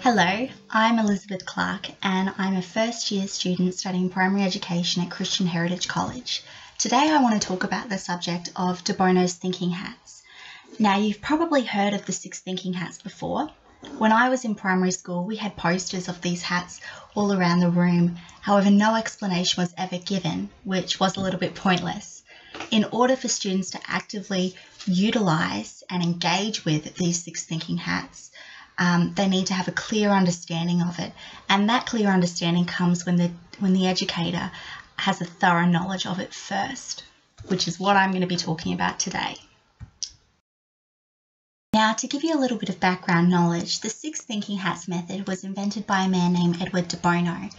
Hello, I'm Elizabeth Clark and I'm a first year student studying primary education at Christian Heritage College. Today I want to talk about the subject of Bono's thinking hats. Now you've probably heard of the 6 thinking hats before. When I was in primary school we had posters of these hats all around the room, however no explanation was ever given, which was a little bit pointless. In order for students to actively utilise and engage with these 6 thinking hats, they need to have a clear understanding of it, and that clear understanding comes when the educator has a thorough knowledge of it first, which is what I'm going to be talking about today. Now, to give you a little bit of background knowledge, the 6 thinking hats method was invented by a man named Edward de Bono.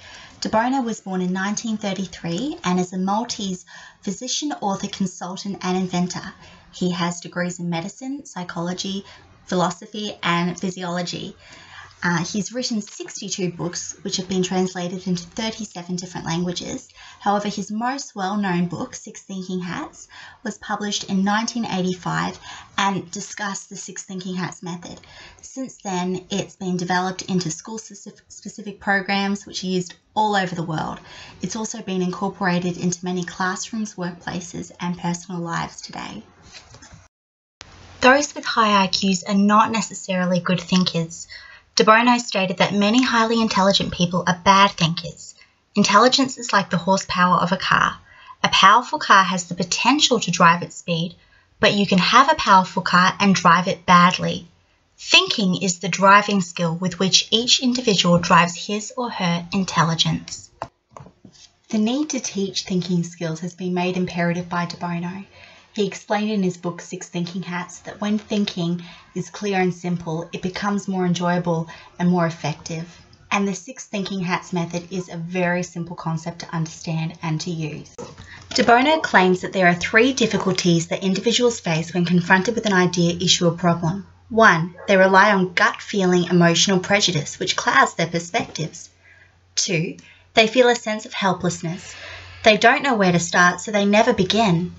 De Bono was born in 1933 and is a Maltese physician, author, consultant and inventor. He has degrees in medicine, psychology, philosophy and physiology. He's written 62 books which have been translated into 37 different languages. However, his most well-known book, 6 Thinking Hats, was published in 1985 and discussed the 6 Thinking Hats method. Since then, it's been developed into school-specific programs which are used all over the world. It's also been incorporated into many classrooms, workplaces and personal lives today. Those with high IQs are not necessarily good thinkers. De Bono stated that many highly intelligent people are bad thinkers. Intelligence is like the horsepower of a car. A powerful car has the potential to drive at speed, but you can have a powerful car and drive it badly. Thinking is the driving skill with which each individual drives his or her intelligence. The need to teach thinking skills has been made imperative by De Bono. He explained in his book 6 Thinking Hats that when thinking is clear and simple, it becomes more enjoyable and more effective. And the 6 Thinking Hats method is a very simple concept to understand and to use. De Bono claims that there are 3 difficulties that individuals face when confronted with an idea, issue or problem. 1. They rely on gut feeling emotional prejudice, which clouds their perspectives. 2. They feel a sense of helplessness. They don't know where to start, so they never begin.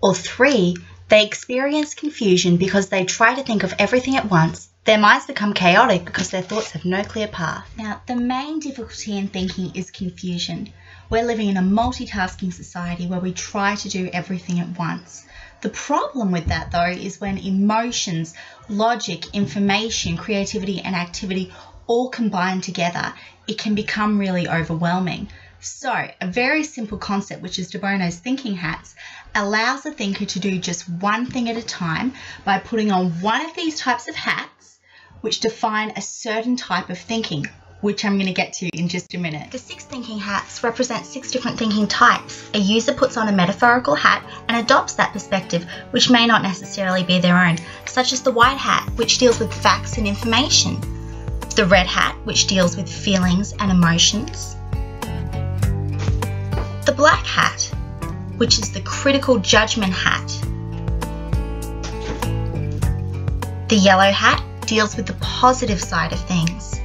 Or 3, they experience confusion because they try to think of everything at once. Their minds become chaotic because their thoughts have no clear path. Now, the main difficulty in thinking is confusion. We're living in a multitasking society where we try to do everything at once. The problem with that, though, is when emotions, logic, information, creativity and activity all combine together, it can become really overwhelming. So, a very simple concept, which is De Bono's thinking hats, allows the thinker to do just one thing at a time by putting on one of these types of hats, which define a certain type of thinking, which I'm going to get to in just a minute. The 6 thinking hats represent 6 different thinking types. A user puts on a metaphorical hat and adopts that perspective, which may not necessarily be their own, such as the white hat, which deals with facts and information, the red hat, which deals with feelings and emotions, the black hat, which is the critical judgment hat. The yellow hat deals with the positive side of things.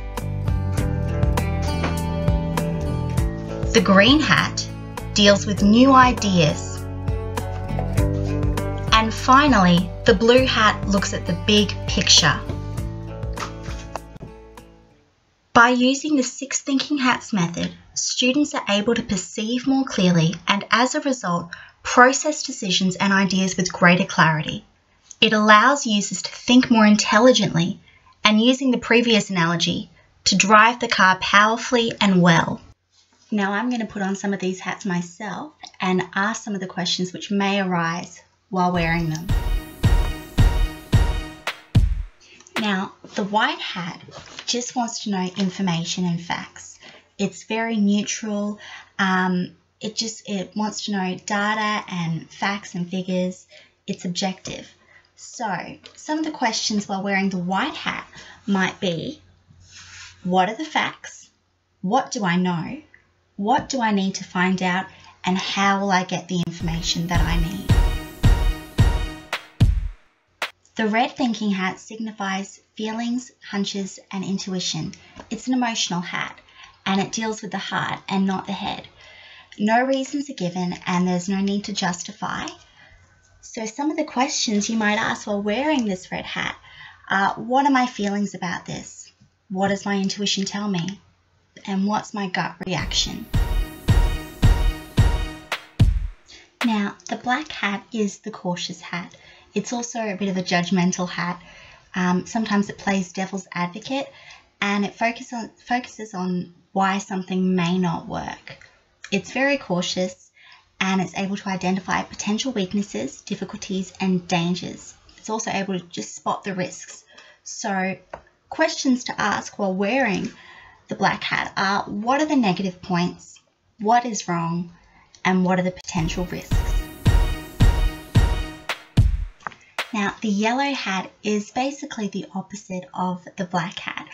The green hat deals with new ideas. And finally, the blue hat looks at the big picture. By using the 6 thinking hats method, students are able to perceive more clearly and as a result, process decisions and ideas with greater clarity. It allows users to think more intelligently and, using the previous analogy, to drive the car powerfully and well. Now I'm going to put on some of these hats myself and ask some of the questions which may arise while wearing them. Now, the white hat just wants to know information and facts. It's very neutral. It wants to know data and facts and figures. It's objective. So, some of the questions while wearing the white hat might be, what are the facts? What do I know? What do I need to find out? And how will I get the information that I need? The red thinking hat signifies feelings, hunches, and intuition. It's an emotional hat, and it deals with the heart and not the head. No reasons are given, and there's no need to justify. So some of the questions you might ask while wearing this red hat are, what are my feelings about this? What does my intuition tell me? And what's my gut reaction? Now, the black hat is the cautious hat. It's also a bit of a judgmental hat. Sometimes it plays devil's advocate, and it focuses on why something may not work. It's very cautious, and it's able to identify potential weaknesses, difficulties, and dangers. It's also able to just spot the risks. So, questions to ask while wearing the black hat are, what are the negative points? What is wrong? And what are the potential risks? Now, the yellow hat is basically the opposite of the black hat.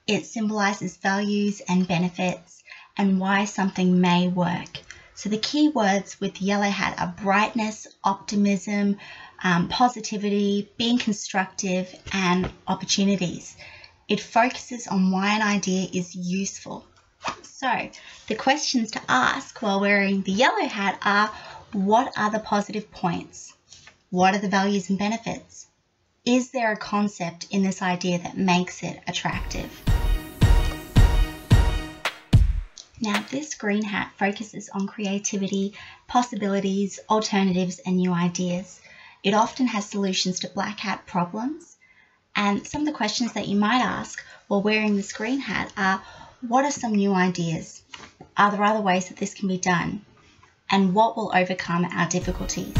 It symbolizes values and benefits and why something may work. So the key words with yellow hat are brightness, optimism, positivity, being constructive, and opportunities. It focuses on why an idea is useful. So the questions to ask while wearing the yellow hat are, what are the positive points? What are the values and benefits? Is there a concept in this idea that makes it attractive? Now, this green hat focuses on creativity, possibilities, alternatives, and new ideas. It often has solutions to black hat problems. And some of the questions that you might ask while wearing this green hat are, what are some new ideas? Are there other ways that this can be done? And what will overcome our difficulties?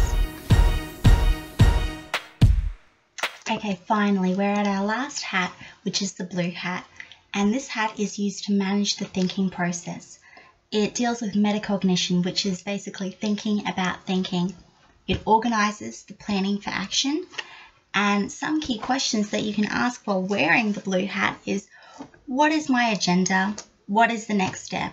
Okay, finally, we're at our last hat, which is the blue hat. And this hat is used to manage the thinking process. It deals with metacognition, which is basically thinking about thinking. It organizes the planning for action. And some key questions that you can ask while wearing the blue hat is, what is my agenda? What is the next step?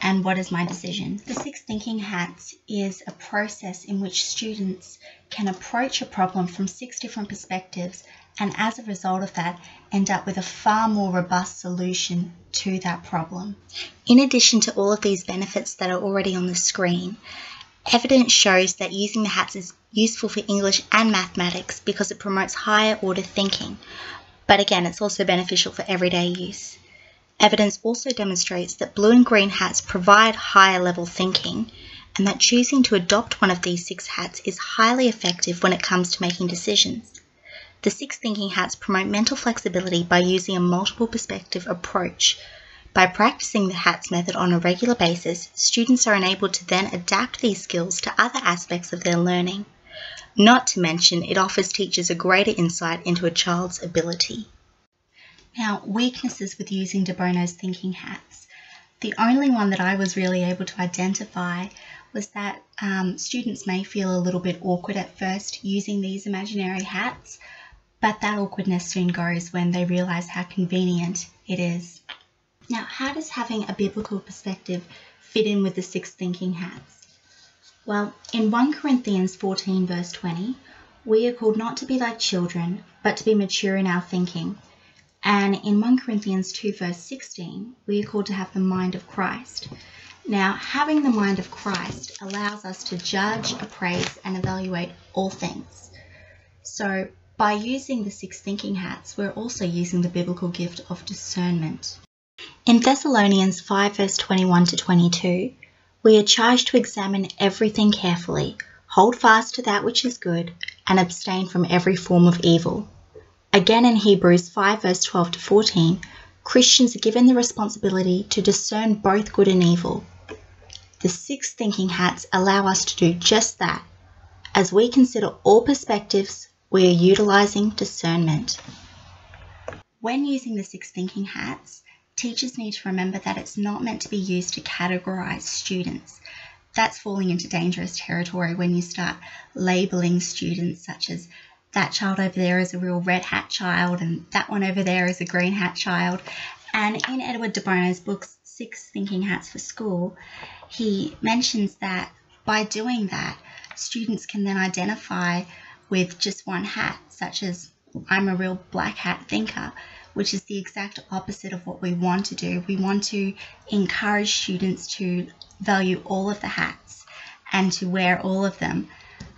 And what is my decision? The 6 thinking hats is a process in which students can approach a problem from 6 different perspectives, and as a result of that, end up with a far more robust solution to that problem. In addition to all of these benefits that are already on the screen, evidence shows that using the hats is useful for English and mathematics because it promotes higher order thinking. But again, it's also beneficial for everyday use. Evidence also demonstrates that blue and green hats provide higher level thinking, and that choosing to adopt one of these 6 hats is highly effective when it comes to making decisions. The 6 thinking hats promote mental flexibility by using a multiple perspective approach. By practicing the hats method on a regular basis, students are enabled to then adapt these skills to other aspects of their learning. Not to mention, it offers teachers a greater insight into a child's ability. Now, weaknesses with using de Bono's thinking hats. The only one that I was really able to identify was that students may feel a little bit awkward at first using these imaginary hats, but that awkwardness soon goes when they realize how convenient it is. Now, how does having a biblical perspective fit in with the 6 thinking hats? Well, in 1 Corinthians 14 verse 20, we are called not to be like children, but to be mature in our thinking. And in 1 Corinthians 2 verse 16, we are called to have the mind of Christ. Now, having the mind of Christ allows us to judge, appraise, and evaluate all things. So, by using the 6 thinking hats, we're also using the biblical gift of discernment. In Thessalonians 5 verse 21 to 22, we are charged to examine everything carefully, hold fast to that which is good, and abstain from every form of evil. Again, in Hebrews 5 verse 12 to 14, Christians are given the responsibility to discern both good and evil. The 6 thinking hats allow us to do just that. As we consider all perspectives, we are utilizing discernment. When using the 6 thinking hats, teachers need to remember that it's not meant to be used to categorize students. That's falling into dangerous territory when you start labeling students such as that child over there is a real red hat child and that one over there is a green hat child. And in Edward de Bono's book, 6 Thinking Hats for School, he mentions that by doing that, students can then identify with just one hat, such as I'm a real black hat thinker, which is the exact opposite of what we want to do. We want to encourage students to value all of the hats and to wear all of them.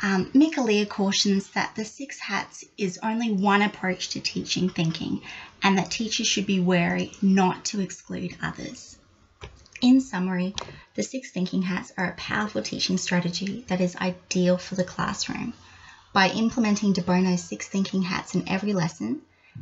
Mick Lear cautions that the 6 hats is only one approach to teaching thinking, and that teachers should be wary not to exclude others. In summary, the 6 thinking hats are a powerful teaching strategy that is ideal for the classroom. By implementing De Bono's 6 thinking hats in every lesson,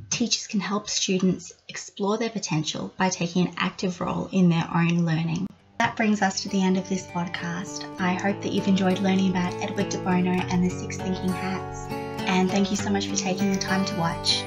teachers can help students explore their potential by taking an active role in their own learning. That brings us to the end of this podcast. I hope that you've enjoyed learning about Edward de Bono and the 6 thinking hats, and thank you so much for taking the time to watch.